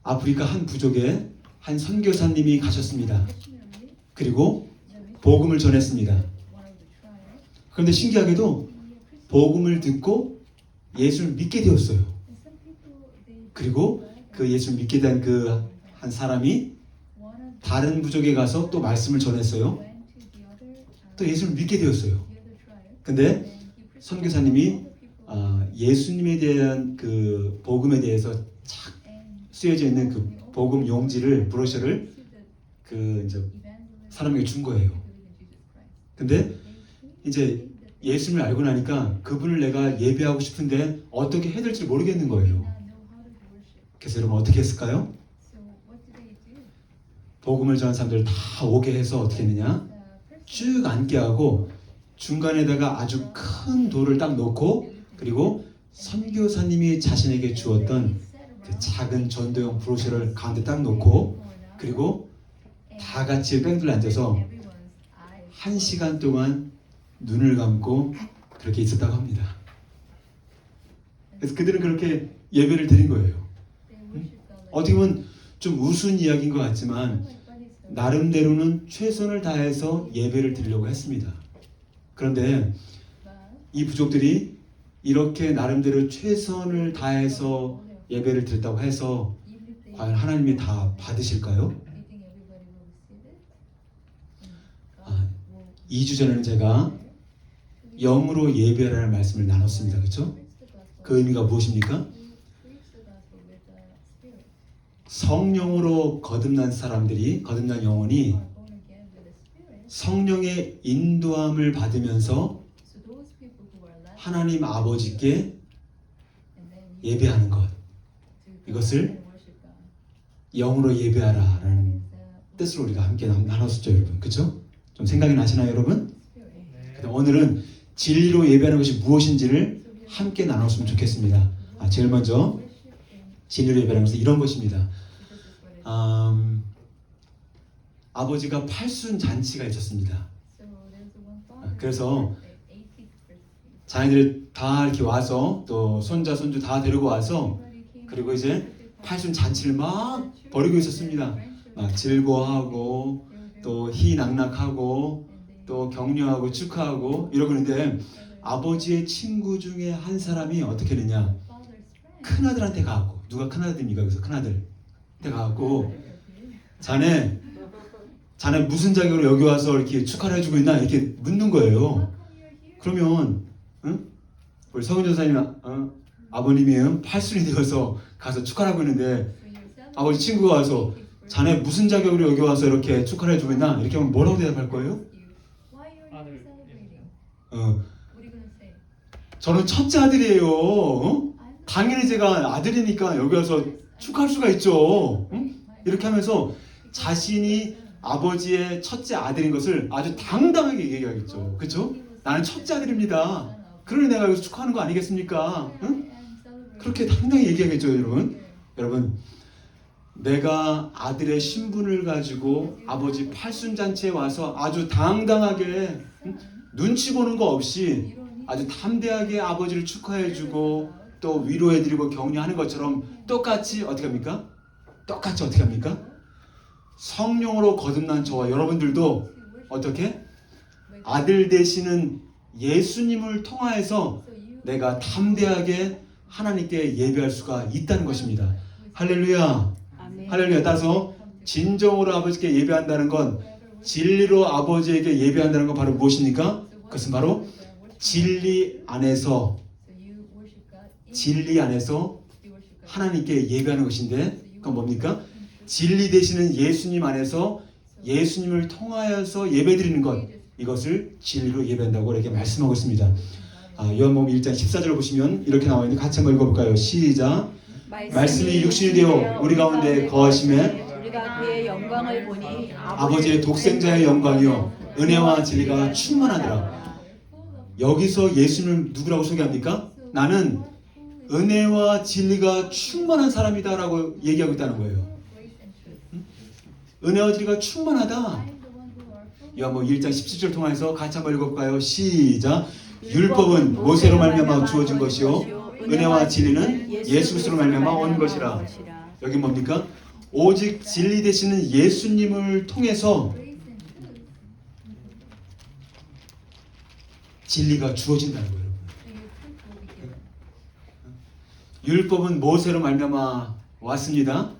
아프리카 한 부족에 한 선교사님이 가셨습니다. 그리고 복음을 전했습니다. 그런데 신기하게도 복음을 듣고 예수를 믿게 되었어요. 그리고 그 예수를 믿게 된 그 한 사람이 다른 부족에 가서 또 말씀을 전했어요. 또 예수를 믿게 되었어요. 근데 선교사님이 예수님에 대한 그 복음에 대해서 착 쓰여져 있는 그 복음 용지를 브로셔를 그 이제 사람에게 준 거예요. 근데 이제 예수님을 알고 나니까 그분을 내가 예배하고 싶은데 어떻게 해야 될지 모르겠는 거예요. 그래서 여러분 어떻게 했을까요? 복음을 전한 사람들 다 오게 해서 어떻게 했느냐? 쭉 앉게 하고 중간에다가 아주 큰 돌을 딱 놓고 그리고 선교사님이 자신에게 주었던 그 작은 전도용 브로셔를 가운데 딱 놓고 그리고 다 같이 뺑들 앉아서 1시간 동안 눈을 감고 그렇게 있었다고 합니다. 그래서 그들은 그렇게 예배를 드린 거예요. 어떻게 보면 좀 우스운 이야기인 것 같지만 나름대로는 최선을 다해서 예배를 드리려고 했습니다. 그런데 이 부족들이 이렇게 나름대로 최선을 다해서 예배를 드렸다고 해서 과연 하나님이 다 받으실까요? 2주 전에는 제가 영으로 예배하라는 말씀을 나눴습니다. 그렇죠? 그 의미가 무엇입니까? 성령으로 거듭난 사람들이, 거듭난 영혼이 성령의 인도함을 받으면서 하나님 아버지께 예배하는 것, 이것을 영으로 예배하라라는 뜻으로 우리가 함께 나눴었죠, 여러분. 그렇죠? 좀 생각이 나시나요, 여러분? 오늘은 진리로 예배하는 것이 무엇인지를 함께 나눴으면 좋겠습니다. 제일 먼저 진리로 예배하는 것은 이런 것입니다. 아버지가 팔순 잔치가 있었습니다. 그래서 자녀들이 다 이렇게 와서 또 손자 손주 다 데리고 와서 그리고 이제 팔순 잔치를 막 벌이고 있었습니다. 막 즐거워하고 또 희낙낙하고 또 격려하고 축하하고 이러고 있는데 아버지의 친구 중에 한 사람이 어떻게 했느냐, 큰아들한테 가고, 누가 큰아들입니까? 그래서 큰아들한테 가고 자네 무슨 자격으로 여기 와서 이렇게 축하를 해주고 있나 이렇게 묻는 거예요. 그러면 우리 서은조 사님 아버님이 팔순이 되어서 가서 축하를 하고 있는데 아버지 친구가 와서 자네 무슨 자격으로 여기 와서 이렇게 축하를 해주고 있나 이렇게 하면 뭐라고 대답할 거예요? 저는 첫째 아들이에요. 당연히 제가 아들이니까 여기 와서 축하할 수가 있죠. 이렇게 하면서 자신이 아버지의 첫째 아들인 것을 아주 당당하게 얘기하겠죠. 그렇죠? 나는 첫째 아들입니다. 그러니 내가 여기서 축하하는 거 아니겠습니까? 그렇게 당당히 얘기하겠죠, 여러분. 여러분, 내가 아들의 신분을 가지고 아버지 팔순잔치에 와서 아주 당당하게 눈치 보는 거 없이 아주 담대하게 아버지를 축하해주고 또 위로해드리고 격려하는 것처럼 똑같이 어떻게 합니까? 똑같이 어떻게 합니까? 성령으로 거듭난 저와 여러분들도 어떻게? 아들 되시는 예수님을 통하여서 내가 담대하게 하나님께 예배할 수가 있다는 것입니다. 할렐루야. 할렐루야. 따라서 진정으로 아버지께 예배한다는 건, 진리로 아버지에게 예배한다는 건 바로 무엇입니까? 그것은 바로 진리 안에서 하나님께 예배하는 것인데, 그건 뭡니까? 진리 되시는 예수님 안에서 예수님을 통하여서 예배드리는 것, 이것을 진리로 예배한다고 이렇게 말씀하고 있습니다. 요한복음 1장 14절을 보시면 이렇게 나와 있는데 같이 한번 읽어볼까요? 시작. 말씀이 육신이 되어 우리 가운데 거하심에 우리가 그의 영광을 보니 아버지의 독생자의 영광이요 은혜와 진리가 충만하더라. 여기서 예수님을 누구라고 소개합니까? 나는 은혜와 진리가 충만한 사람이다 라고 얘기하고 있다는 거예요. 은혜와 진리가 충만하다. 요한복음 1장 17절 통해서 같이 한번 읽어볼까요? 시작. 율법은 모세로 말미암아 주어진 것이요 은혜와 진리는 예수 그리스도로 말미암아 온 것이라. 여기 뭡니까? 오직 진리 되시는 예수님을 통해서 진리가 주어진다는 거예요. 율법은 모세로 말미암아 왔습니다.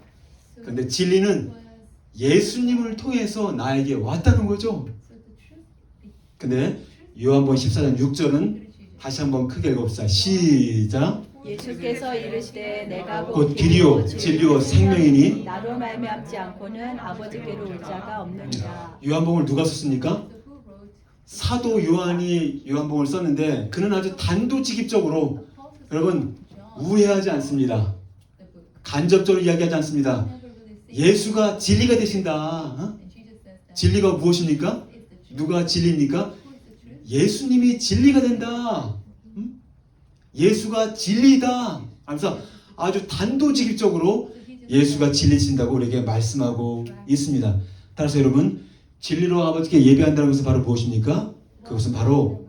그런데 진리는 예수님을 통해서 나에게 왔다는 거죠. 근데 요한복음 14장 6절은 다시 한번 크게 읽어봅시다. 시작. 예수께서 이르시되 내가 곧 길이요 진리요 생명이니 나로 말미암지 않고는 아버지께로 올 자가 없느니라. 요한복음을 누가 썼습니까? 사도 요한이 요한복음을 썼는데 그는 아주 단도직입적으로 여러분 우회하지 않습니다. 간접적으로 이야기하지 않습니다. 예수가 진리가 되신다. 어? 진리가 무엇입니까? 누가 진리입니까? 예수님이 진리가 된다. 예수가 진리다. 하면서 아주 단도직입적으로 예수가 진리신다고 우리에게 말씀하고 있습니다. 따라서 여러분 진리로 아버지께 예배한다는 것은 바로 무엇입니까? 그것은 바로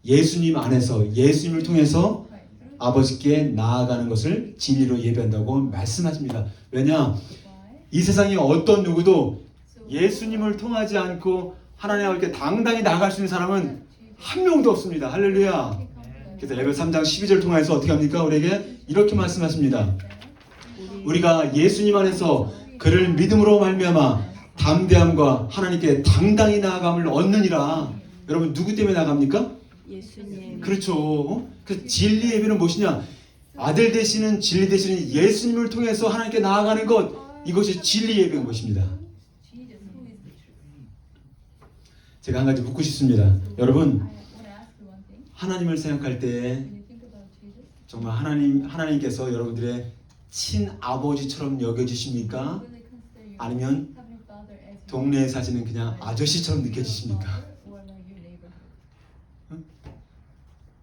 예수님 안에서 예수님을 통해서 아버지께 나아가는 것을 진리로 예배한다고 말씀하십니다. 왜냐? 이 세상에 어떤 누구도 예수님을 통하지 않고 하나님 아버지께 당당히 나아갈 수 있는 사람은 한 명도 없습니다. 할렐루야. 그래서 에베소 3장 12절 통해서 어떻게 합니까? 우리에게 이렇게 말씀하십니다. 우리가 예수님 안에서 그를 믿음으로 말미암아 담대함과 하나님께 당당히 나아감을 얻느니라. 여러분 누구 때문에 나갑니까? 예수님. 그렇죠. 그 진리 예배는 무엇이냐? 아들 되시는 진리 되시는 예수님을 통해서 하나님께 나아가는 것, 이것이 진리 예배인 것입니다. 제가 한 가지 묻고 싶습니다. 여러분 하나님을 생각할 때 정말 하나님께서 여러분들의 친아버지처럼 여겨지십니까? 아니면 동네에 사시는 그냥 아저씨처럼 느껴지십니까?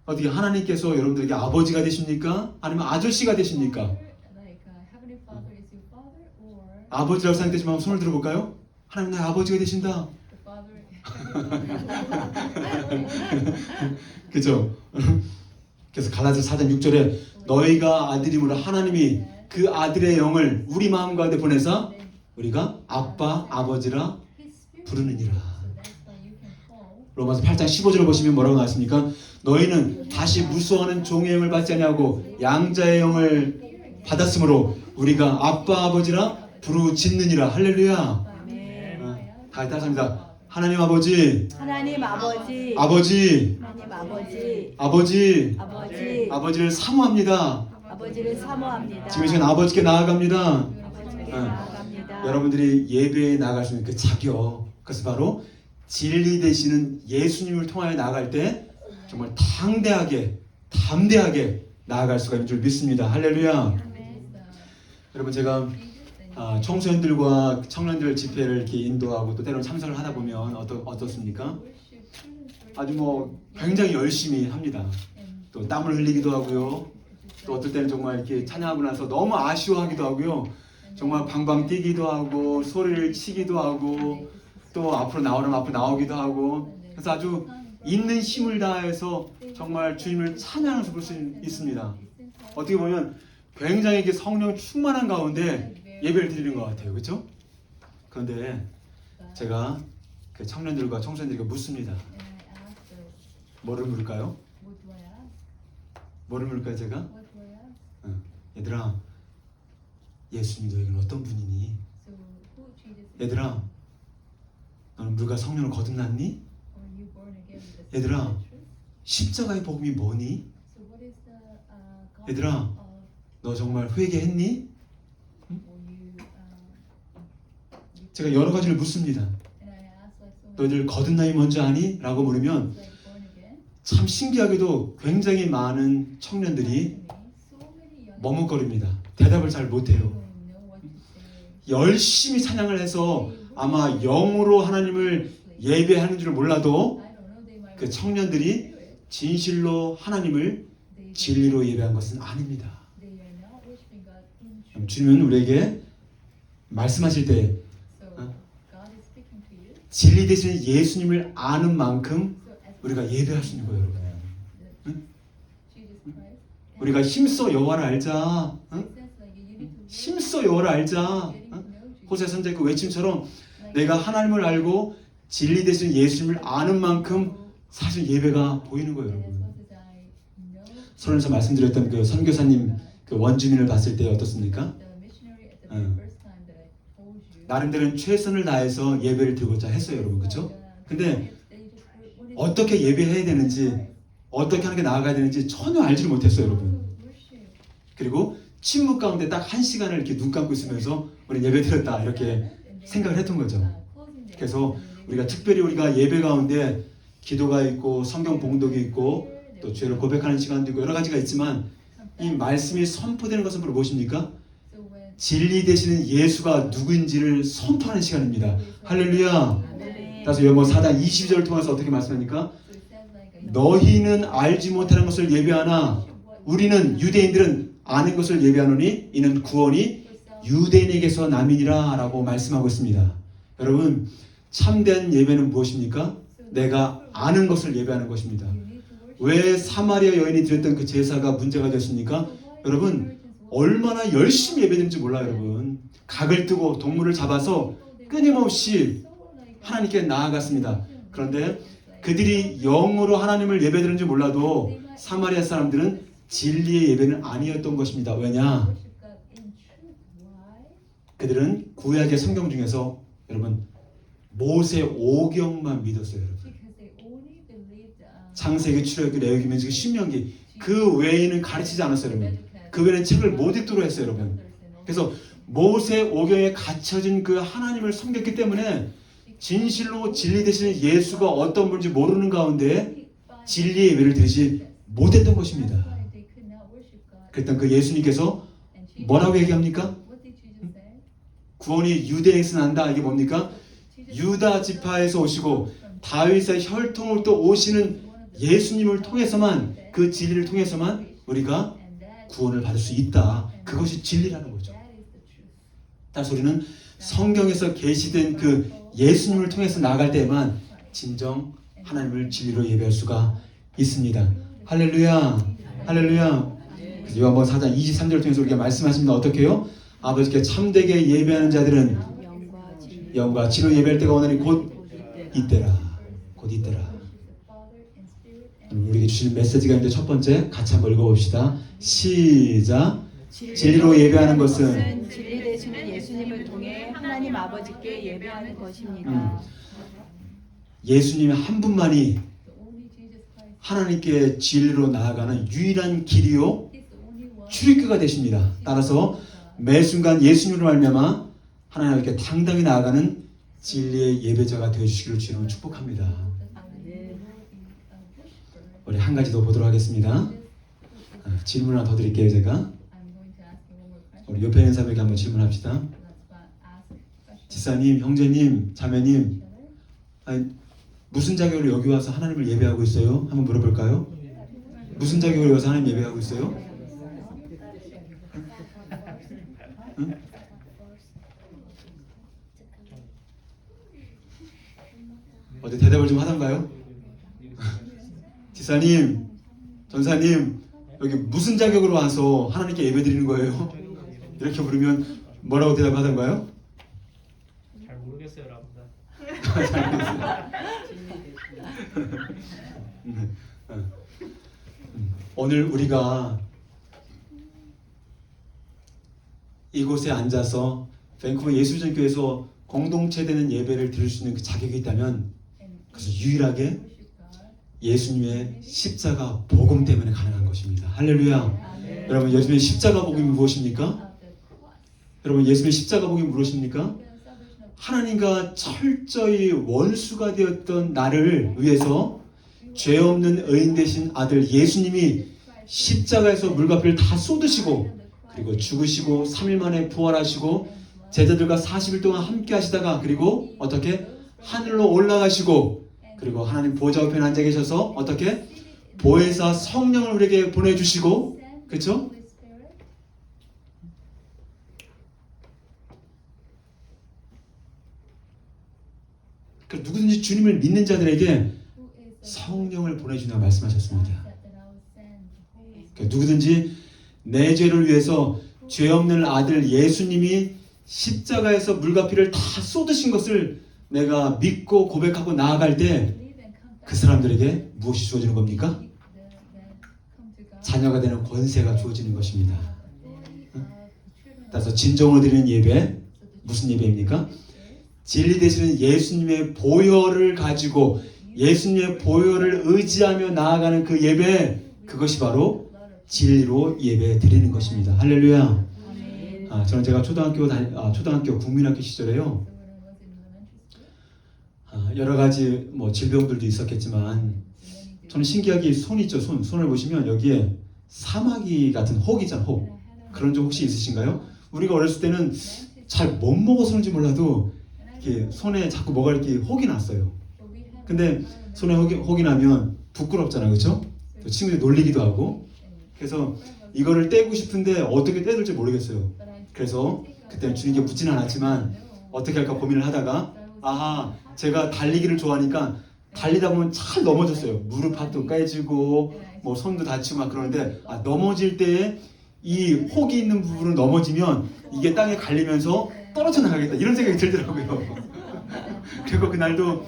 어떻게 하나님께서 여러분들에게 아버지가 되십니까? 아니면 아저씨가 되십니까? 아버지라고 생각되지만 손을 들어볼까요? 하나님 나의 아버지가 되신다. 그죠? 그래서 갈라디아서 4장 6절에 너희가 아들이므로 하나님이 그 아들의 영을 우리 마음 가운데 보내사 우리가 아빠 아버지라 부르느니라. 로마서 8장 15절을 보시면 뭐라고 나왔습니까? 너희는 다시 무수하는 종의 영을 받지 아니하고 양자의 영을 받았으므로 우리가 아빠 아버지라 부르짖느니라. 할렐루야. 다 따라합니다. 하나님 아버지, 하나님 아버지, 아버지, 하나님 아버지, 아버지, 아버지, 아버지를 사모합니다. 아버지를 사모합니다. 지금 이 시간 아버지께 나아갑니다. 아버지께 나아갑니다. 여러분들이 예배에 나아갈 수 있는 그 자격, 그것은 바로 진리 되시는 예수님을 통하여 나아갈 때 정말 담대하게 나아갈 수가 있는 줄 믿습니다. 할렐루야. 여러분 제가 청소년들과 청년들 집회를 이렇게 인도하고 또 때로는 참석을 하다 보면 어떻습니까? 아주 뭐 굉장히 열심히 합니다. 또 땀을 흘리기도 하고요. 또 어떨 때는 정말 이렇게 찬양하고 나서 너무 아쉬워하기도 하고요. 정말 방방 뛰기도 하고 소리를 치기도 하고 또 앞으로 나오려면 앞으로 나오기도 하고 그래서 아주 있는 힘을 다해서 정말 주님을 찬양해서 볼 수 있습니다. 어떻게 보면 굉장히 이렇게 성령 충만한 가운데 예배를 드리는 것 같아요. 그렇죠? 그런데 제가 그 청년들과 청소년들에게 묻습니다. 뭐를 물을까요? 뭐를 물을까요 제가? 얘들아 예수님 너에게는 어떤 분이니? 얘들아 너는 물과 성령을 거듭났니? 얘들아 십자가의 복음이 뭐니? 얘들아 너 정말 회개했니? 제가 여러 가지를 묻습니다. 너희들 거듭남이 뭔지 아니? 라고 물으면 참 신기하게도 굉장히 많은 청년들이 머뭇거립니다. 대답을 잘 못해요. 열심히 찬양을 해서 아마 영으로 하나님을 예배하는 줄 몰라도 그 청년들이 진실로 하나님을 진리로 예배한 것은 아닙니다. 주님은 우리에게 말씀하실 때 진리 되시는 예수님을 아는 만큼 우리가 예배할 수 있는 거예요, 여러분. 응? 우리가 힘써 여호와를 알자. 응? 힘써 여호와를 알자. 호세 선지자의 그 외침처럼 내가 하나님을 알고 진리 되신 예수님을 아는 만큼 사실 예배가 보이는 거예요, 여러분. 서론에서 말씀드렸던 그 선교사님 그 원주민을 봤을 때 어떻습니까? 나름대로 최선을 다해서 예배를 드리고자 했어요, 여러분, 그렇죠? 근데 어떻게 예배해야 되는지, 어떻게 하는 게 나아가야 되는지 전혀 알지를 못했어요, 여러분. 그리고 침묵 가운데 딱 1시간을 이렇게 눈 감고 있으면서 우리 예배 드렸다 이렇게 생각을 했던 거죠. 그래서 우리가 특별히 우리가 예배 가운데 기도가 있고 성경 봉독이 있고 또 죄를 고백하는 시간도 있고 여러 가지가 있지만 이 말씀이 선포되는 것은 바로 무엇입니까? 진리 되시는 예수가 누구인지를 선포하는 시간입니다. 할렐루야. 따라서 요한복음 4장 22절을 통해서 어떻게 말씀합니까? 너희는 알지 못하는 것을 예배하나 우리는 유대인들은 아는 것을 예배하노니 이는 구원이 유대인에게서 남이니라 라고 말씀하고 있습니다. 여러분, 참된 예배는 무엇입니까? 내가 아는 것을 예배하는 것입니다. 왜 사마리아 여인이 드렸던 그 제사가 문제가 됐습니까? 여러분, 얼마나 열심히 예배드는지 몰라요, 여러분. 각을 뜨고 동물을 잡아서 끊임없이 하나님께 나아갔습니다. 그런데 그들이 영으로 하나님을 예배드리는지 몰라도 사마리아 사람들은 진리의 예배는 아니었던 것입니다. 왜냐? 그들은 구약의 성경 중에서 여러분 모세 오경만 믿었어요, 여러분. 창세기, 출애굽기, 레위기, 민수기, 신명기 그 외에는 가르치지 않았어요, 여러분. 그 외에는 책을 못 읽도록 했어요, 여러분. 그래서 모세 오경에 갇혀진 그 하나님을 섬겼기 때문에 진실로 진리 되시는 예수가 어떤 분인지 모르는 가운데 진리의 예배를 드리지 못했던 것입니다. 그랬던 그 예수님께서 뭐라고 얘기합니까? 구원이 유대에서 난다. 이게 뭡니까? 유다 지파에서 오시고 다윗의 혈통을 또 오시는 예수님을 통해서만 그 진리를 통해서만 우리가 구원을 받을 수 있다. 그것이 진리라는 거죠. 따라서 우리는 성경에서 계시된 그 예수님을 통해서 나아갈 때만 진정 하나님을 진리로 예배할 수가 있습니다. 할렐루야. 할렐루야. 그래서 요한복음 4장 23절을 통해서 우리가 말씀하십니다. 어떻게 해요? 아버지께 참되게 예배하는 자들은 영과 진리로 예배할 때가 오나니 곧 이때라. 곧 이때라. 우리에게 주신 메시지가 있는데 첫 번째 같이 한번 읽어봅시다. 시작. 진리로 예배하는 것은 진리 되시는 예수님을 통해 하나님 아버지께 예배하는 것입니다. 예수님 한 분만이 하나님께 진리로 나아가는 유일한 길이요 출입구가 되십니다. 따라서 매 순간 예수님으로 말미암아 하나님께 당당히 나아가는 진리의 예배자가 되어주시기를 주님으로 축복합니다. 우리 한 가지 더 보도록 하겠습니다. 질문 하나 더 드릴게요. 제가 우리 옆에 있는 사람에게 한번 질문합시다. 지사님, 형제님, 자매님, 아니, 무슨 자격으로 여기 와서 하나님을 예배하고 있어요? 한번 물어볼까요? 무슨 자격으로 와서 하나님 예배하고 있어요? 응? 어디 대답을 좀 하던가요? 지사님, 전사님, 여기 무슨 자격으로 와서 하나님께 예배드리는 거예요? 이렇게 물으면 뭐라고 대답하던가요? 잘 모르겠어요, 라고다. 오늘 우리가 이곳에 앉아서 밴쿠버 예수전교에서 공동체 되는 예배를 드릴 수 있는 그 자격이 있다면 그것은 유일하게 예수님의 십자가 복음 때문에 가능한 것입니다. 할렐루야. 여러분, 예수님의 십자가 복음이 무엇입니까? 여러분, 예수님의 십자가 복음이 무엇입니까? 하나님과 철저히 원수가 되었던 나를 위해서 죄 없는 의인 되신 아들 예수님이 십자가에서 물과 피를 다 쏟으시고 그리고 죽으시고 3일 만에 부활하시고 제자들과 40일 동안 함께 하시다가 그리고 어떻게 하늘로 올라가시고 그리고 하나님 보좌 우편에 앉아 계셔서 어떻게 보혜사 성령을 우리에게 보내주시고 그렇죠? 누구든지 주님을 믿는 자들에게 성령을 보내주나 말씀하셨습니다. 누구든지 내 죄를 위해서 죄 없는 아들 예수님이 십자가에서 물과 피를 다 쏟으신 것을 내가 믿고 고백하고 나아갈 때 그 사람들에게 무엇이 주어지는 겁니까? 자녀가 되는 권세가 주어지는 것입니다. 따라서 진정으로 드리는 예배, 무슨 예배입니까? 진리 되시는 예수님의 보혈을 가지고 예수님의 보혈을 의지하며 나아가는 그 예배, 그것이 바로 진리로 예배 드리는 것입니다. 할렐루야. 저는 제가 초등학교 국민학교 시절에요. 여러 가지 뭐 질병들도 있었겠지만 저는 신기하게 손 있죠. 손을 보시면 여기에 사마귀 같은 혹이잖아. 혹. 그런 적 혹시 있으신가요? 우리가 어렸을 때는 잘 못 먹어서인지 몰라도 이렇게 손에 자꾸 뭐가 이렇게 혹이 났어요. 근데 손에 혹이 나면 부끄럽잖아요. 그렇죠? 친구들이 놀리기도 하고. 그래서 이거를 떼고 싶은데 어떻게 떼야 될지 모르겠어요. 그래서 그때는 주님께 묻지는 않았지만 어떻게 할까 고민을 하다가 제가 달리기를 좋아하니까 달리다 보면 잘 넘어졌어요. 무릎팍도 깨지고 뭐 손도 다치고 막 그러는데 넘어질 때에 이 혹이 있는 부분을 넘어지면 이게 땅에 갈리면서 떨어져 나가겠다 이런 생각이 들더라고요. 그리고 그날도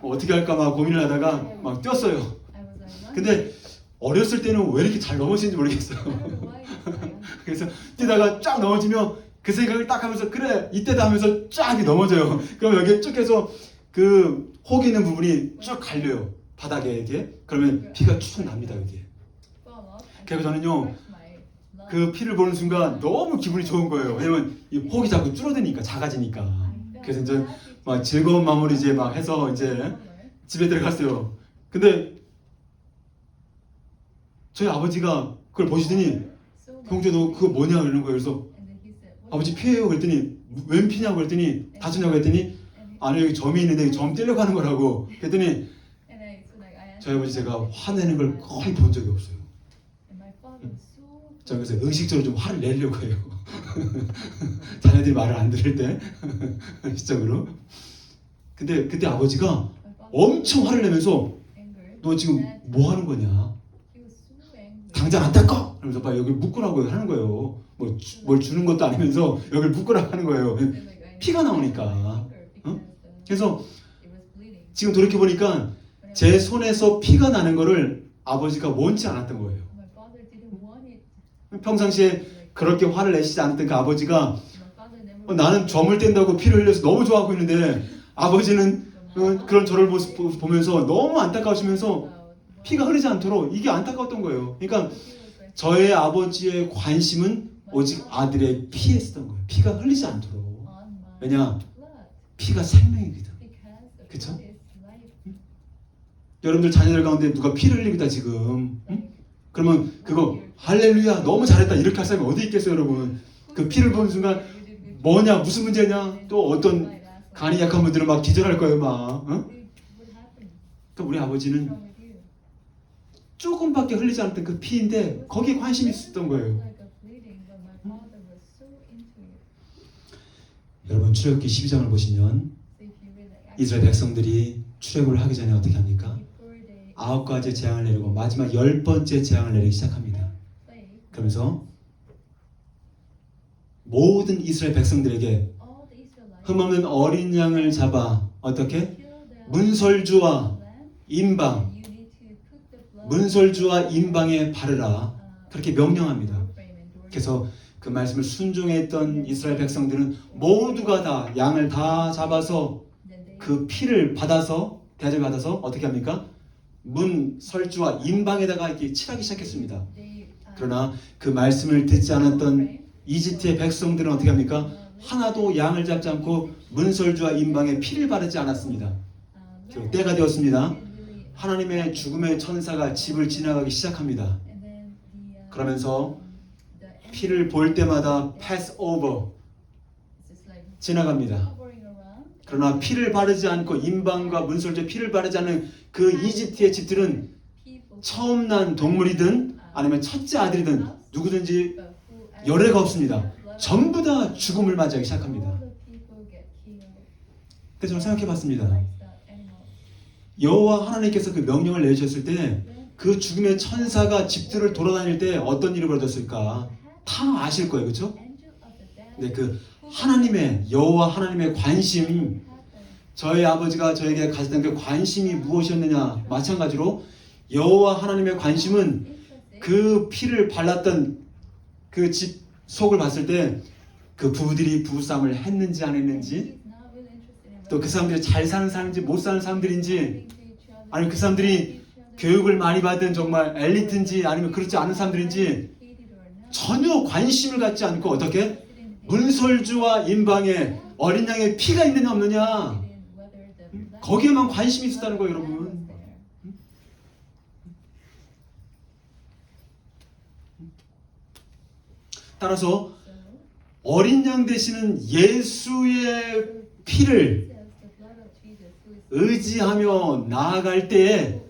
어떻게 할까 막 고민을 하다가 막 뛰었어요. 근데 어렸을 때는 왜 이렇게 잘 넘어지는지 모르겠어요. 그래서 뛰다가 쫙 넘어지면 그 생각을 딱 하면서 그래 이때다 하면서 쫙 넘어져요. 그럼 여기에 쭉 해서 그 혹 있는 부분이 쭉 갈려요. 바닥에 이렇게. 그러면 피가 쭉 납니다. 여기에. 그래서 저는요 그 피를 보는 순간 너무 기분이 좋은 거예요. 왜냐면 이 혹이 자꾸 줄어드니까 작아지니까. 그래서 이제 막 즐거운 마음으로 이제 막 해서 이제 집에 들어갔어요. 근데 저희 아버지가 그걸 보시더니 형제 너 그거 뭐냐 이러는 거예요. 그래서 아버지 피해요 그랬더니 웬 피냐고 그랬더니 다쳤냐고 했더니 아니 여기 점이 있는데 점 떼려고 하는 거라고 그랬더니 저희 아버지 제가 화내는 걸 거의 본 적이 없어요. 저 그래서 의식적으로 좀 화를 내려고 해요. 자녀들이 말을 안 들을 때 의식적으로. 근데 그때 아버지가 엄청 화를 내면서 너 지금 뭐 하는 거냐? 당장 안 닦아! 그러면서 막 여기 묶으라고 하는 거예요. 뭘 주는 것도 아니면서 여기를 묶으라고 하는 거예요. 피가 나오니까. 그래서 지금 돌이켜보니까 제 손에서 피가 나는 거를 아버지가 원치 않았던 거예요. 평상시에 그렇게 화를 내시지 않았던 그 아버지가 나는 점을 뗀다고 피를 흘려서 너무 좋아하고 있는데 아버지는 그런 저를 보면서 너무 안타까우시면서 피가 흐르지 않도록 이게 안타까웠던 거예요. 그러니까 저의 아버지의 관심은 오직 아들의 피에 있었던 거예요. 피가 흘리지 않도록. 왜냐? 피가 생명이거든. 그쵸? 여러분들 자녀들 가운데 누가 피를 흘리고 있다 지금. 그러면 그거 할렐루야 너무 잘했다 이렇게 할 사람이 어디 있겠어요 여러분. 그 피를 보는 순간 뭐냐 무슨 문제냐 또 어떤 간이 약한 분들은 막 기절할 거예요 막. 그러니까 우리 아버지는 조금밖에 흘리지 않았던 그 피인데 거기에 관심이 있었던 거예요. 여러분 출애굽기 12장을 보시면 이스라엘 백성들이 출애굽을 하기 전에 어떻게 합니까? 9가지 재앙을 내리고 마지막 10번째 재앙을 내리기 시작합니다. 그러면서 모든 이스라엘 백성들에게 흠없는 어린 양을 잡아 어떻게? 문설주와 임방 문설주와 임방에 바르라 그렇게 명령합니다. 그래서 그 말씀을 순종했던 이스라엘 백성들은 모두가 다 양을 다 잡아서 그 피를 받아서 대접을 받아서 어떻게 합니까? 문설주와 임방에다가 이렇게 칠하기 시작했습니다. 그러나 그 말씀을 듣지 않았던 이집트의 백성들은 어떻게 합니까? 하나도 양을 잡지 않고 문설주와 임방에 피를 바르지 않았습니다. 때가 되었습니다. 하나님의 죽음의 천사가 집을 지나가기 시작합니다. 그러면서 피를 볼 때마다 pass over 지나갑니다. 그러나 피를 바르지 않고 임방과 문설주에 피를 바르지 않은 그 이집트의 집들은 처음 난 동물이든 아니면 첫째 아들이든 누구든지 열애가 없습니다. 전부 다 죽음을 맞이하기 시작합니다. 그래서 저는 생각해봤습니다. 여호와 하나님께서 그 명령을 내주셨을 때 그 죽음의 천사가 집들을 돌아다닐 때 어떤 일이 벌어졌을까? 다 아실 거예요, 그렇죠? 근데 그 하나님의 여호와 하나님의 관심, 저희 아버지가 저에게 가졌던 그 관심이 무엇이었느냐 마찬가지로 여호와 하나님의 관심은 그 피를 발랐던 그 집 속을 봤을 때 그 부부들이 부부싸움을 했는지 안 했는지, 또 그 사람들이 잘 사는 사람인지 못 사는 사람들인지, 아니면 그 사람들이 교육을 많이 받은 정말 엘리트인지 아니면 그렇지 않은 사람들인지 전혀 관심을 갖지 않고 어떻게 문설주와 임방에 어린 양의 피가 있느냐 없느냐 거기에만 관심이 있었다는 거예요, 여러분. 따라서 어린 양 되시는 예수의 피를 의지하며 나아갈 때에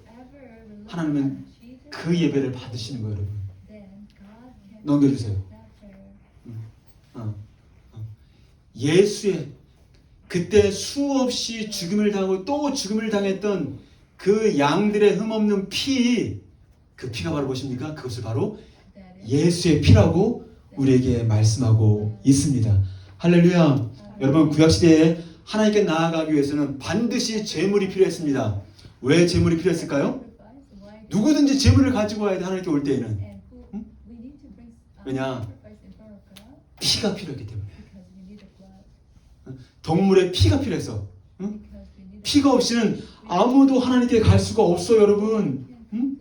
하나님은 그 예배를 받으시는 거예요, 여러분. 넘겨주세요. 예수의 그때 수없이 죽임을 당하고 또 죽임을 당했던 그 양들의 흠없는 피, 그 피가 바로 무엇입니까? 그것을 바로 예수의 피라고 우리에게 말씀하고 있습니다. 할렐루야. 여러분, 구약시대에 하나님께 나아가기 위해서는 반드시 제물이 필요했습니다. 왜 제물이 필요했을까요? 누구든지 제물을 가지고 와야 돼, 하나님께 올 때에는. 응? 왜냐? 피가 필요했기 때문에. 동물의 피가 필요해서. 응? 피가 없이는 아무도 하나님께 갈 수가 없어요, 여러분. 응?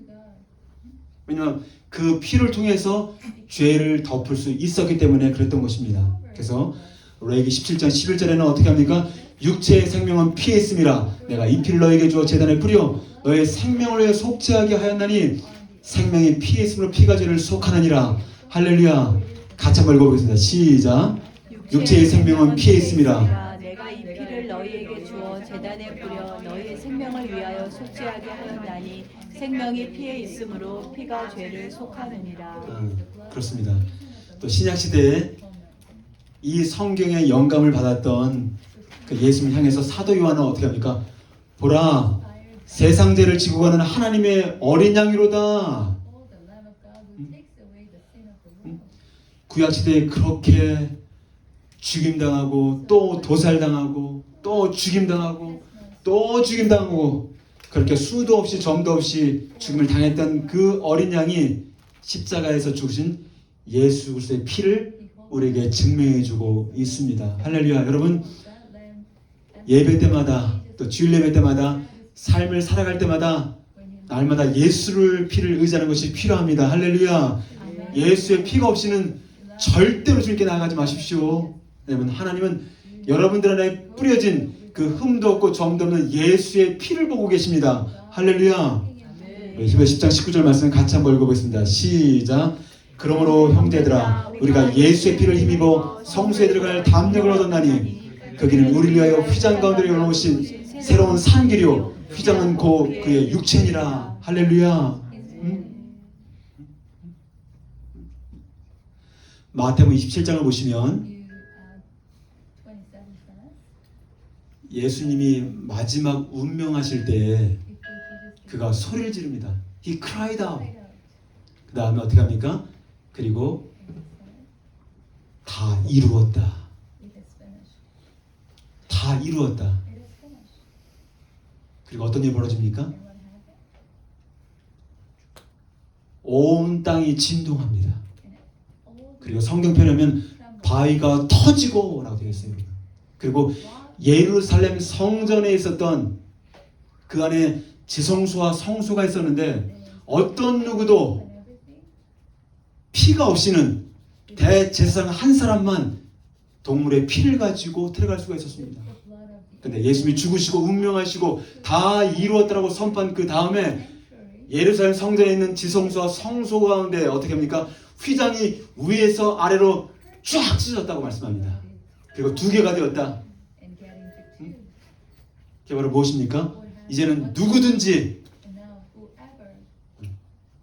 왜냐하면 그 피를 통해서 죄를 덮을 수 있었기 때문에 그랬던 것입니다. 그래서 레위기 17장 11절에는 어떻게 합니까? 육체의 생명은 피에 있음이라 내가 이 피를 너에게 주어 제단에 뿌려 너의 생명을 위해 속죄하게 하였나니 생명이 피에 있으므로 피가 죄를 속하느니라. 할렐루야. 같이 한번 읽어보겠습니다. 시작. 육체의 생명은 피에 있음이라 내가 이 피를 너희에게 주어 제단에 뿌려 너희의 생명을 위하여 속죄하게 하였나니 생명이 피에 있으므로 피가 죄를 속하느니라. 그렇습니다. 또 신약 시대에 이 성경의 영감을 받았던 그 예수님을 향해서 사도 요한은 어떻게 합니까? 보라, 세상 죄를 지고 가는 하나님의 어린 양이로다. 구약 시대에 그렇게 죽임당하고 또 도살당하고 또 죽임당하고 또 죽임당하고 그렇게 수도 없이 점도 없이 죽임을 당했던 그 어린 양이 십자가에서 죽으신 예수 그리스도의 피를 우리에게 증명해주고 있습니다. 할렐루야. 여러분, 예배 때마다 또 주일 예배 때마다 삶을 살아갈 때마다 날마다 예수를 피를 의지하는 것이 필요합니다. 할렐루야. 예수의 피가 없이는 절대로 주님께 나아가지 마십시오. 왜냐하면 하나님은 여러분들 안에 뿌려진 그 흠도 없고 점도 없는 예수의 피를 보고 계십니다. 할렐루야. 히브리 10장 19절 말씀 같이 한번 읽어보겠습니다. 시작. 그러므로 형제들아 우리가 예수의 피를 힘입어 성소에 들어갈 담력을 얻었나니 거기는 우리를 위하여 휘장 가운데 열어놓으신 새로운 산 길이요 휘장은 곧 그의 육체니라. 할렐루야. 마태복음 27장을 보시면 예수님이 마지막 운명하실 때 그가 소리를 지릅니다. He cried out. 그 다음에 어떻게 합니까? 그리고 다 이루었다. 다 이루었다. 그리고 어떤 일이 벌어집니까? 온 땅이 진동합니다. 그리고 성경편에 보면 바위가 터지고 라고 되어 있어요. 그리고 예루살렘 성전에 있었던 그 안에 지성소와 성소가 있었는데 어떤 누구도 피가 없이는 대제사장 한 사람만 동물의 피를 가지고 들어갈 수가 있었습니다. 근데 예수님이 죽으시고 운명하시고 다 이루었다라고 선포한 그 다음에 예루살렘 성전에 있는 지성소와 성소 가운데 어떻게 합니까? 휘장이 위에서 아래로 쫙 찢어졌다고 말씀합니다. 그리고 두 개가 되었다. 그게 바로 무엇입니까? 이제는 누구든지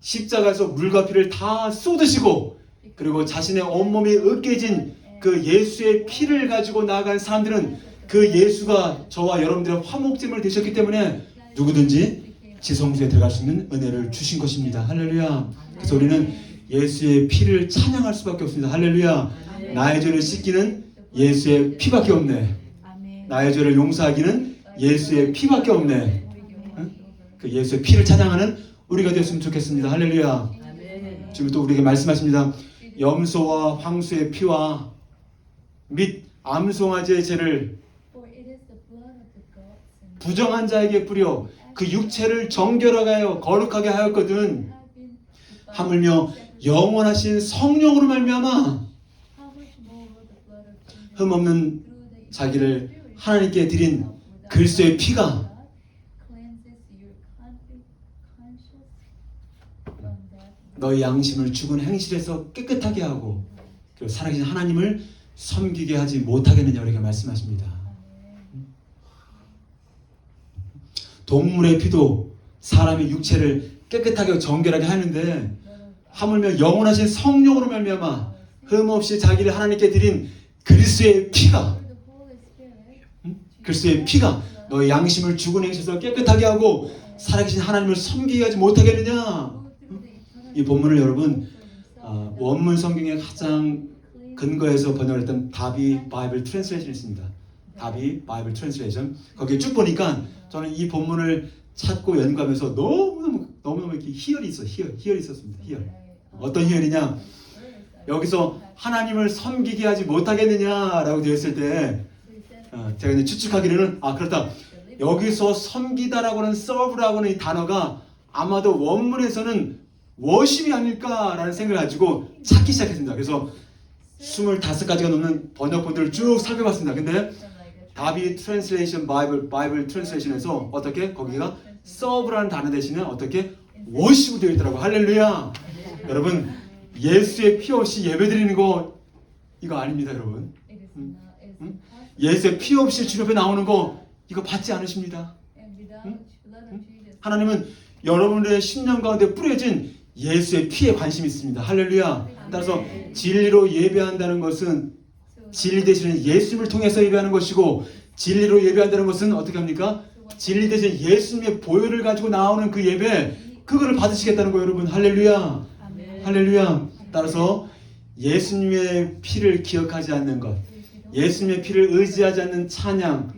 십자가에서 물과 피를 다 쏟으시고 그리고 자신의 온몸이 으깨진 그 예수의 피를 가지고 나아간 사람들은 그 예수가 저와 여러분들의 화목제물 되셨기 때문에 누구든지 지성소에 들어갈 수 있는 은혜를 주신 것입니다. 할렐루야. 그래서 우리는 예수의 피를 찬양할 수밖에 없습니다. 할렐루야. 나의 죄를 씻기는 예수의 피밖에 없네. 아멘. 나의 죄를 용서하기는 예수의 피밖에 없네. 응? 그 예수의 피를 찬양하는 우리가 되었으면 좋겠습니다. 할렐루야. 아멘. 지금 또 우리에게 말씀하십니다. 염소와 황소의 피와 및 암송아지의 죄를 부정한 자에게 뿌려 그 육체를 정결하게 하여 거룩하게 하였거든. 하물며 영원하신 성령으로 말미암아 흠없는 자기를 하나님께 드린 그리스도의 피가 너희 양심을 죽은 행실에서 깨끗하게 하고 그리고 살아계신 하나님을 섬기게 하지 못하겠느냐 우리가 말씀하십니다. 동물의 피도 사람의 육체를 깨끗하게 정결하게 하는데 하물며 영원하신 성령으로 말미암아 흠없이 자기를 하나님께 드린 그리스도의 피가 그리스도의 피가 너희 양심을 죽은 행실에서 깨끗하게 하고 살아계신 하나님을 섬기게 하지 못하겠느냐. 이 본문을 여러분 원문 성경의 가장 근거에서 번역했던 다비 바이블 트랜슬레이션이 있습니다. 다비 바이블 트랜슬레이션 거기에 쭉 보니까 저는 이 본문을 찾고 연구하면서 너무너무 이렇게 희열이 있었습니다. 희열. 어떤 희열이냐? 여기서 하나님을 섬기게 하지 못하겠느냐라고 되어 있을 때 제가 이제 추측하기로는 그렇다. 여기서 섬기다라고는 serve라고는 이 단어가 아마도 원문에서는 워십이 아닐까라는 생각을 가지고 찾기 시작했습니다. 그래서 25가지가 넘는 번역본들을 쭉 살펴봤습니다. 근데 다비 트랜슬레이션 바이블 트랜슬레이션에서 어떻게 거기가 serve라는 단어 대신에 어떻게 워십으로 되어 있더라고. 할렐루야. 여러분 예수의 피 없이 예배드리는 거 이거 아닙니다, 여러분. 예수의 피 없이 주님 앞에 나오는 거 이거 받지 않으십니다. 하나님은 여러분의 신령 가운데 뿌려진 예수의 피에 관심이 있습니다. 할렐루야. 따라서 진리로 예배한다는 것은 진리 대신에 예수님을 통해서 예배하는 것이고 진리로 예배한다는 것은 어떻게 합니까? 진리 대신 예수님의 보혈을 가지고 나오는 그 예배 그거를 받으시겠다는 거예요, 여러분. 할렐루야. 할렐루야. 따라서 예수님의 피를 기억하지 않는 것, 예수님의 피를 의지하지 않는 찬양,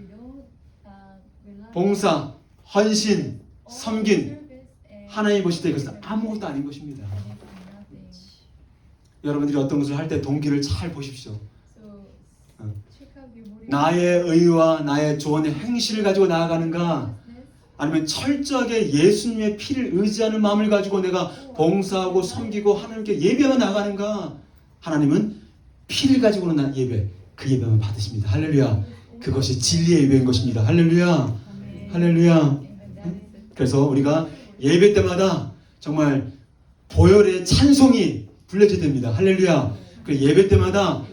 봉사, 헌신, 섬긴 하나님 보실 때 이것은 아무것도 아닌 것입니다. 여러분들이 어떤 것을 할 때 동기를 잘 보십시오. 나의 의와 나의 조언의 행실을 가지고 나아가는가, 아니면 철저하게 예수님의 피를 의지하는 마음을 가지고 내가 봉사하고 섬기고 하나님께 예배하며 나가는가. 하나님은 피를 가지고는 예배, 그 예배만 받으십니다. 할렐루야. 그것이 진리의 예배인 것입니다. 할렐루야. 할렐루야. 그래서 우리가 예배 때마다 정말 보혈의 찬송이 불려져야 됩니다. 할렐루야. 그 예배 때마다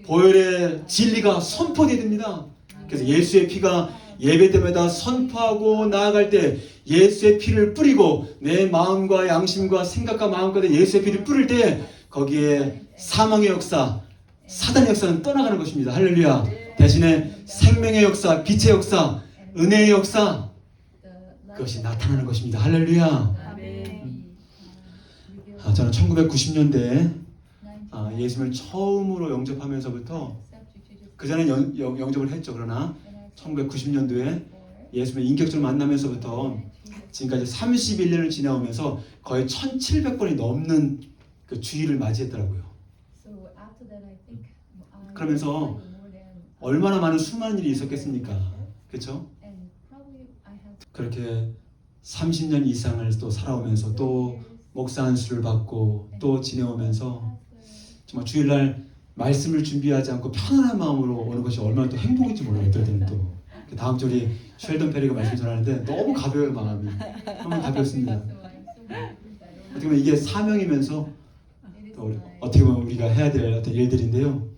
보혈의 진리가 선포되어야 됩니다. 그래서 예수의 피가 예배 때마다 선포하고 나아갈 때 예수의 피를 뿌리고 내 마음과 양심과 생각과 마음과 예수의 피를 뿌릴 때 거기에 사망의 역사, 사단의 역사는 떠나가는 것입니다. 할렐루야. 대신에 생명의 역사, 빛의 역사, 은혜의 역사 그것이 나타나는 것입니다. 할렐루야. 저는 1990년대에 예수님을 처음으로 영접하면서부터 그전에 영접을 했죠. 그러나 1990년도에 예수님을 인격적으로 만나면서부터 지금까지 31년을 지나오면서 거의 1700번이 넘는 그 주일을 맞이했더라고요. 그러면서 얼마나 많은 수많은 일이 있었겠습니까? 그렇죠? 그렇게 30년 이상을 또 살아오면서 또 목사 안수를 받고 또 지내오면서 정말 주일날 말씀을 준비하지 않고 편안한 마음으로 오는 것이 얼마나 또 행복인지 몰라요. 어떨 때는 또 다음 주 우리 쉘던 페리가 말씀 전하는데 너무 가벼워요. 마음이 너무 가볍습니다. 어떻게 보면 이게 사명이면서 또 어떻게 보면 우리가 해야 될 어떤 일들인데요.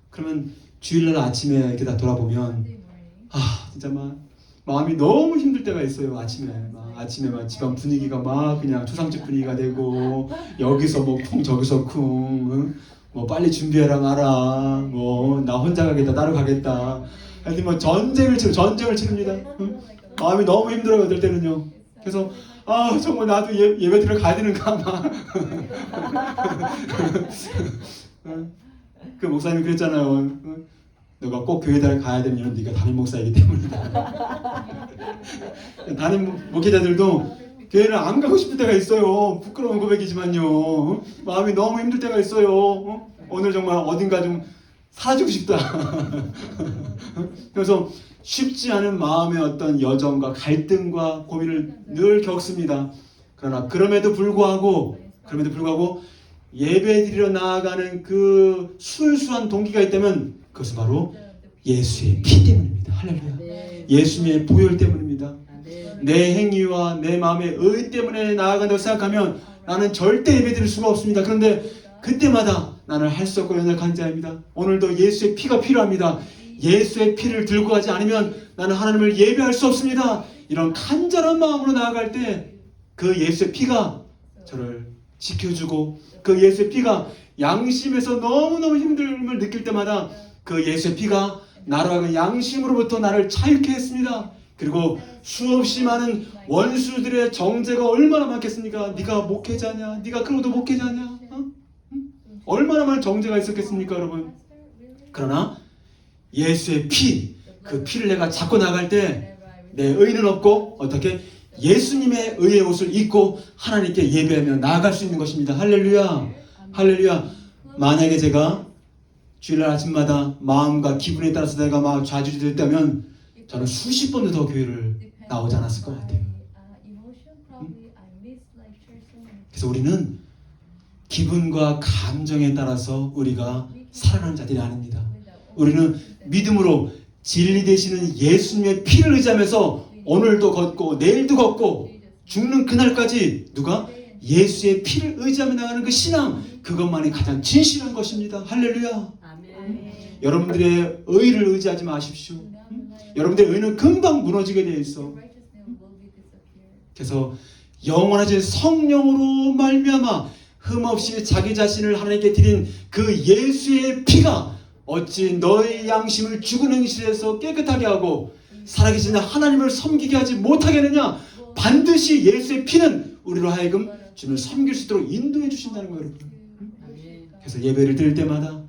그러면 주일날 아침에 이렇게 다 돌아보면 진짜 마음이 너무 힘들 때가 있어요. 아침에 막 집안 분위기가 막 그냥 초상집 분위기가 되고 여기서 뭐 쿵 저기서 쿵 응? 뭐 빨리 준비해라 마라 뭐 나 혼자 가겠다 따로 가겠다 하여튼 뭐 전쟁을 치릅니다. 응? 마음이 너무 힘들어요. 어떨 때는요. 그래서 정말 나도 예배 드리러 가야 되는가 막. 그 목사님 그랬잖아요. 너가 꼭 교회를 가야 되는 이유는 네가 담임 목사이기 때문이다. 담임 목회자들도 교회를 안 가고 싶을 때가 있어요. 부끄러운 고백이지만요. 마음이 너무 힘들 때가 있어요. 오늘 정말 어딘가 좀 사라지고 싶다. 그래서 쉽지 않은 마음의 어떤 여정과 갈등과 고민을 늘 겪습니다. 그러나 그럼에도 불구하고 예배 드리러 나아가는 그 순수한 동기가 있다면 그것은 바로 예수의 피 때문입니다. 할렐루야. 예수님의 보혈 때문입니다. 내 행위와 내 마음의 의 때문에 나아간다고 생각하면 나는 절대 예배 드릴 수가 없습니다. 그런데 그때마다 나는 할 수 없고 연약한 자입니다. 오늘도 예수의 피가 필요합니다. 예수의 피를 들고 가지 않으면 나는 하나님을 예배할 수 없습니다. 이런 간절한 마음으로 나아갈 때 그 예수의 피가 저를 지켜주고 그 예수의 피가 양심에서 너무너무 힘듦을 느낄 때마다 그 예수의 피가 나로 하여금 양심으로부터 나를 자유케 했습니다. 그리고 수없이 많은 원수들의 정죄가 얼마나 많겠습니까? 네가 목회자냐? 네가 그러고도 목회자냐? 얼마나 많은 정죄가 있었겠습니까, 여러분? 그러나 예수의 피, 그 피를 내가 잡고 나갈 때 내 의는 없고 어떻게? 예수님의 의의 옷을 입고 하나님께 예배하며 나아갈 수 있는 것입니다. 할렐루야. 할렐루야. 만약에 제가 주일날 아침마다 마음과 기분에 따라서 내가 막 좌지우지됐다면 저는 수십 번도 더 교회를 나오지 않았을 것 같아요. 그래서 우리는 기분과 감정에 따라서 우리가 살아가는 자들이 아닙니다. 우리는 믿음으로 진리 되시는 예수님의 피를 의지하면서 오늘도 걷고 내일도 걷고 죽는 그날까지 누가? 예수의 피를 의지하며 나가는 그 신앙, 그것만이 가장 진실한 것입니다. 할렐루야. 여러분들의 의를 의지하지 마십시오. 여러분들의 의는 금방 무너지게 되어 있어. 그래서 영원하신 성령으로 말미암아 흠없이 자기 자신을 하나님께 드린 그 예수의 피가 어찌 너의 양심을 죽은 행실에서 깨끗하게 하고 살아계신 하나님을 섬기게 하지 못하게 하느냐? 반드시 예수의 피는 우리로 하여금 주님을 섬길 수 있도록 인도해 주신다는 거예요, 여러분. 그래서 예배를 드릴 때마다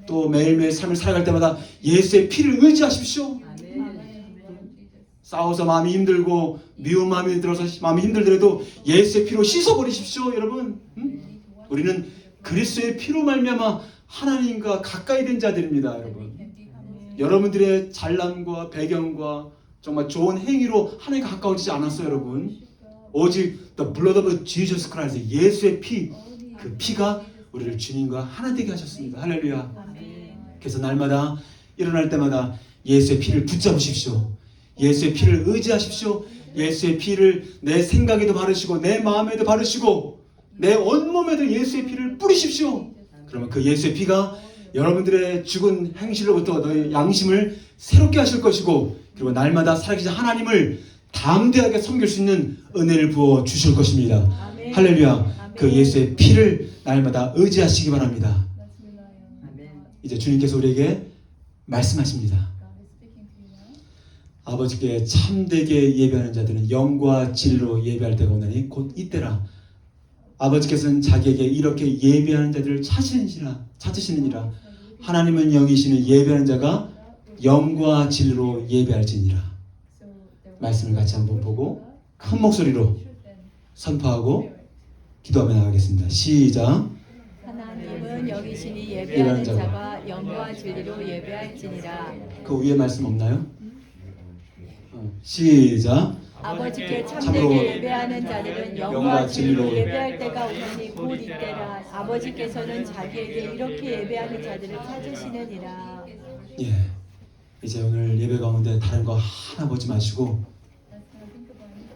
또 매일매일 삶을 살아갈 때마다 예수의 피를 의지하십시오. 싸워서 마음이 힘들고 미운 마음이 들어서 마음이 힘들더라도 예수의 피로 씻어버리십시오, 여러분. 우리는 그리스도의 피로 말미암아 하나님과 가까이 된 자들입니다, 여러분. 여러분들의 잘남과 배경과 정말 좋은 행위로 하나님과 가까워지지 않았어요, 여러분. 오직 the blood of Jesus Christ, 예수의 피, 그 피가 우리를 주님과 하나 되게 하셨습니다. 할렐루야. 그래서 날마다 일어날 때마다 예수의 피를 붙잡으십시오. 예수의 피를 의지하십시오. 예수의 피를 내 생각에도 바르시고 내 마음에도 바르시고 내 온몸에도 예수의 피를 뿌리십시오. 그러면 그 예수의 피가 여러분들의 죽은 행실로부터 너의 양심을 새롭게 하실 것이고 그리고 날마다 살아계신 하나님을 담대하게 섬길 수 있는 은혜를 부어 주실 것입니다. 아멘. 할렐루야. 아멘. 그 예수의 피를 날마다 의지하시기 바랍니다. 이제 주님께서 우리에게 말씀하십니다. 아버지께 참되게 예배하는 자들은 영과 진리로 예배할 때가 오나니 곧 이때라. 아버지께서는 자기에게 이렇게 예배하는 자들을 찾으시느니라. 하나님은 영이시는 예배하는 자가 영과 진리로 예배할지니라. 말씀을 같이 한번 보고 큰 목소리로 선포하고 기도하며 나가겠습니다. 시작. 하나님은 여기시니 예배하는 자가 영과 진리로 예배할지니라. 그 위에 말씀 없나요? 시작. 아버지께 참으로 참되게 예배하는 자들은 영과 영과 진리로 진리로 예배할 때가 오니 곧 이때라. 아버지께서는 자기에게 이렇게 예배하는 자들을 찾으시느니라. 예. 이제 오늘 예배 가운데 다른 거 하나 보지 마시고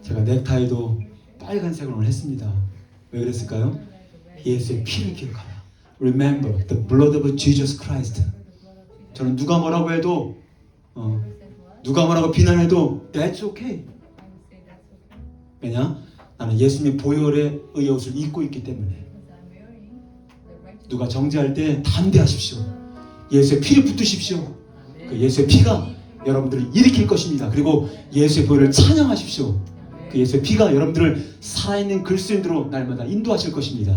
제가 넥타이도 빨간색으로 오늘 했습니다. 왜 그랬을까요? 예수의 피를 기억하라. Remember the blood of Jesus Christ. 저는 누가 뭐라고 해도 누가 뭐라고 비난해도 That's okay. 왜냐? 나는 예수님의 보혈의 의의 옷을 입고 있기 때문에. 누가 정죄할 때 담대하십시오. 예수의 피를 붙드십시오. 그 예수의 피가 여러분들을 일으킬 것입니다. 그리고 예수의 보혈을 찬양하십시오. 그 예수의 피가 여러분들을 살아있는 그리스도인으로 날마다 인도하실 것입니다.